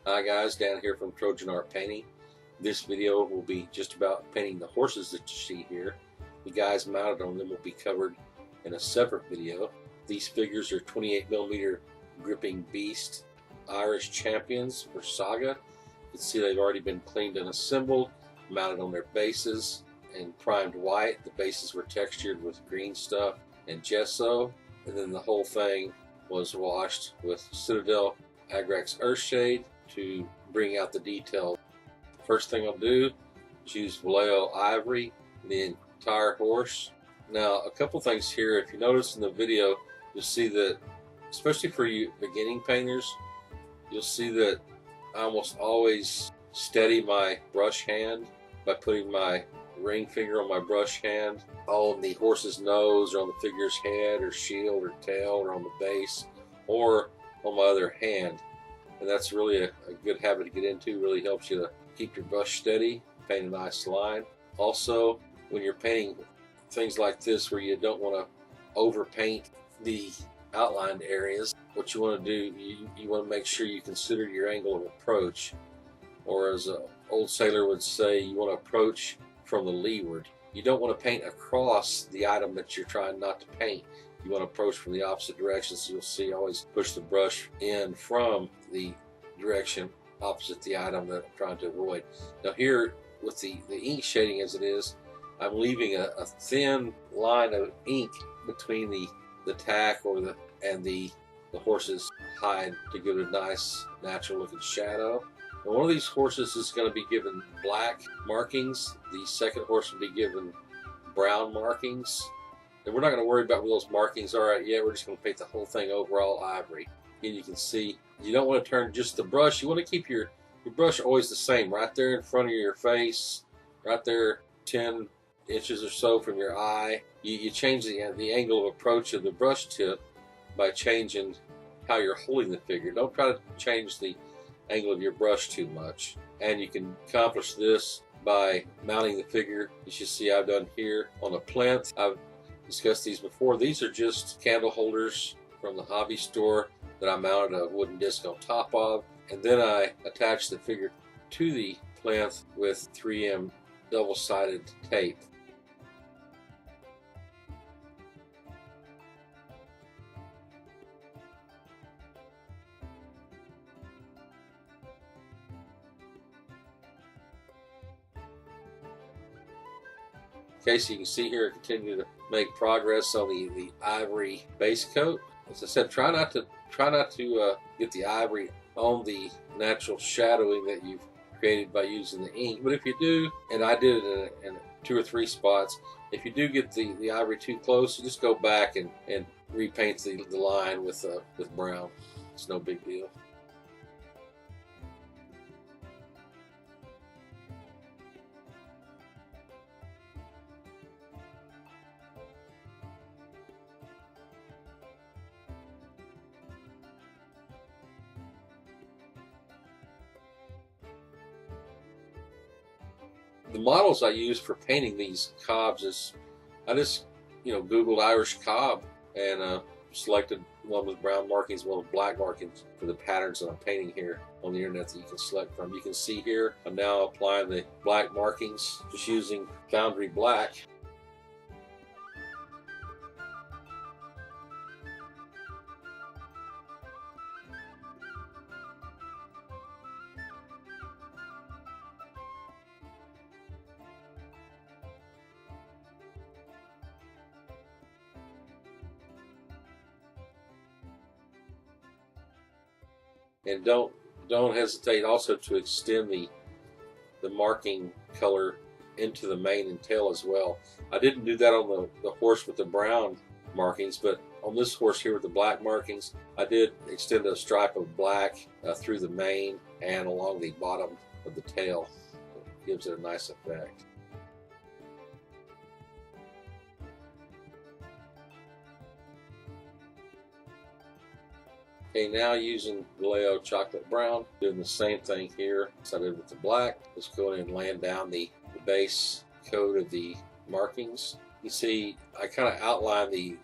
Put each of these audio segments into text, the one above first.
Hi guys, Dan here from Trojan Art Painting. This video will be just about painting the horses that you see here. The guys mounted on them will be covered in a separate video. These figures are 28mm gripping beast Irish champions for Saga. You can see they've already been cleaned and assembled, mounted on their bases and primed white. The bases were textured with green stuff and gesso, and then the whole thing was washed with Citadel Agrax Earthshade to bring out the detail. First thing I'll do is use Vallejo ivory, the entire horse. Now, a couple things here. If you notice in the video, you'll see that, especially for you beginning painters, you'll see that I almost always steady my brush hand by putting my ring finger on my brush hand on the horse's nose or on the figure's head or shield or tail or on the base or on my other hand. And that's really a good habit to get into. Really helps you to keep your brush steady, paint a nice line. Also, when you're painting things like this where you don't want to overpaint the outlined areas, what you want to do, you want to make sure you consider your angle of approach. Or as an old sailor would say, you want to approach from the leeward. You don't want to paint across the item that you're trying not to paint. You want to approach from the opposite direction, so you'll see always push the brush in from the direction opposite the item that I'm trying to avoid. Now here, with the ink shading as it is, I'm leaving a thin line of ink between the tack or the horse's hide to give it a nice natural looking shadow. And one of these horses is going to be given black markings. The second horse will be given brown markings. And we're not going to worry about where those markings are at yet. We're just going to paint the whole thing overall ivory. And you can see, you don't want to turn just the brush. You want to keep your brush always the same, right there in front of your face, right there 10 inches or so from your eye. You change the angle of approach of the brush tip by changing how you're holding the figure. Don't try to change the angle of your brush too much. And you can accomplish this by mounting the figure, as you see I've done here, on a plinth. I've discussed these before. These are just candle holders from the hobby store that I mounted a wooden disc on top of, and then I attached the figure to the plinth with 3M double-sided tape. Okay, so you can see here I continue to make progress on the ivory base coat. As I said, try not to get the ivory on the natural shadowing that you've created by using the ink. But if you do, and I did it in 2 or 3 spots, if you do get the ivory too close, you just go back and repaint the line with brown. It's no big deal. The models I use for painting these cobs is, I just Googled Irish cob and selected one with brown markings, one with black markings for the patterns that I'm painting here on the internet that you can select from. You can see here I'm now applying the black markings just using Foundry Black. And don't hesitate also to extend the marking color into the mane and tail as well. I didn't do that on the horse with the brown markings, but on this horse here with the black markings, I did extend a stripe of black through the mane and along the bottom of the tail. It gives it a nice effect. Okay, now using Vallejo chocolate brown, doing the same thing here as I did with the black. Just going and laying down the base coat of the markings. You see, I kind of outline the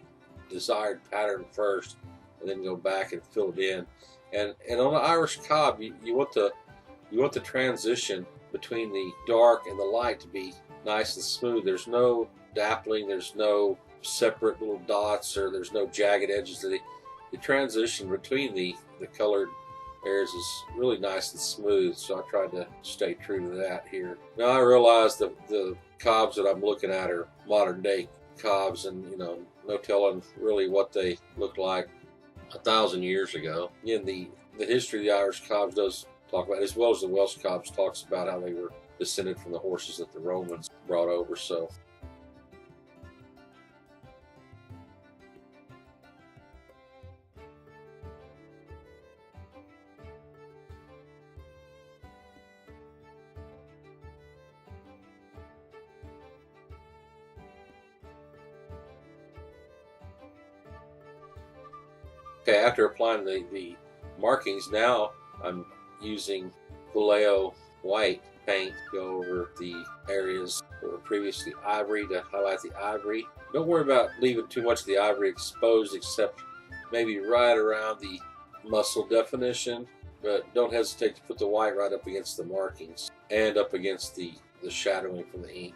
desired pattern first, and then go back and fill it in. And on the Irish cob, you want the transition between the dark and the light to be nice and smooth. There's no dappling, there's no separate little dots, or there's no jagged edges. The transition between the colored areas is really nice and smooth, so I tried to stay true to that here. Now I realize that the cobs that I'm looking at are modern day cobs, and no telling really what they looked like 1,000 years ago. Again, the history of the Irish cobs does talk about, as well as the Welsh cobs, talks about how they were descended from the horses that the Romans brought over. So okay, after applying the markings, now I'm using Vallejo white paint to go over the areas that were previously ivory to highlight the ivory. Don't worry about leaving too much of the ivory exposed, except maybe right around the muscle definition, but don't hesitate to put the white right up against the markings and up against the shadowing from the ink.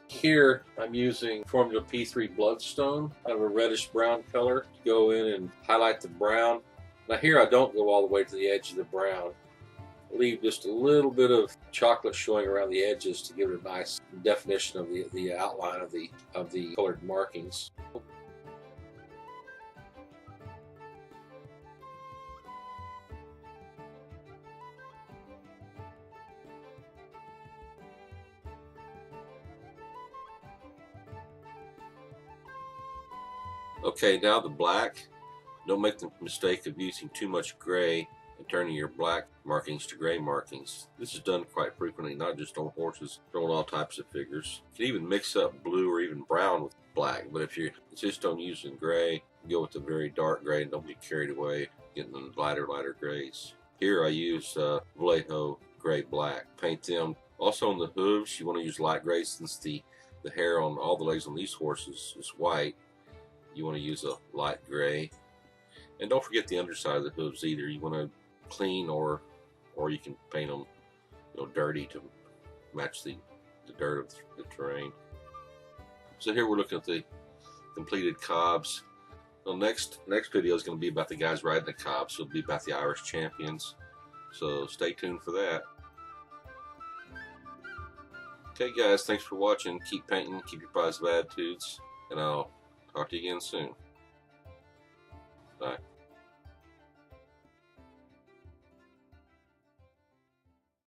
Here I'm using Formula P3 Bloodstone, kind of a reddish brown color, to go in and highlight the brown. Now here I don't go all the way to the edge of the brown. I leave just a little bit of chocolate showing around the edges to give it a nice definition of the outline of the colored markings. Okay, now the black. Don't make the mistake of using too much gray and turning your black markings to gray markings. This is done quite frequently, not just on horses, but on all types of figures. You can even mix up blue or even brown with black, but if you insist on using gray, go with the very dark gray and don't be carried away getting the lighter grays. Here I use Vallejo gray black. Paint them. Also on the hooves, you want to use light gray, since the hair on all the legs on these horses is white. You want to use a light gray. And don't forget the underside of the hooves either. You want to clean, or you can paint them dirty to match the dirt of the terrain. So here we're looking at the completed cobs. The next video is going to be about the guys riding the cobs. So it'll be about the Irish champions. So stay tuned for that. Okay guys, thanks for watching. Keep painting, keep your positive attitudes, and I'll talk to you again soon. Bye.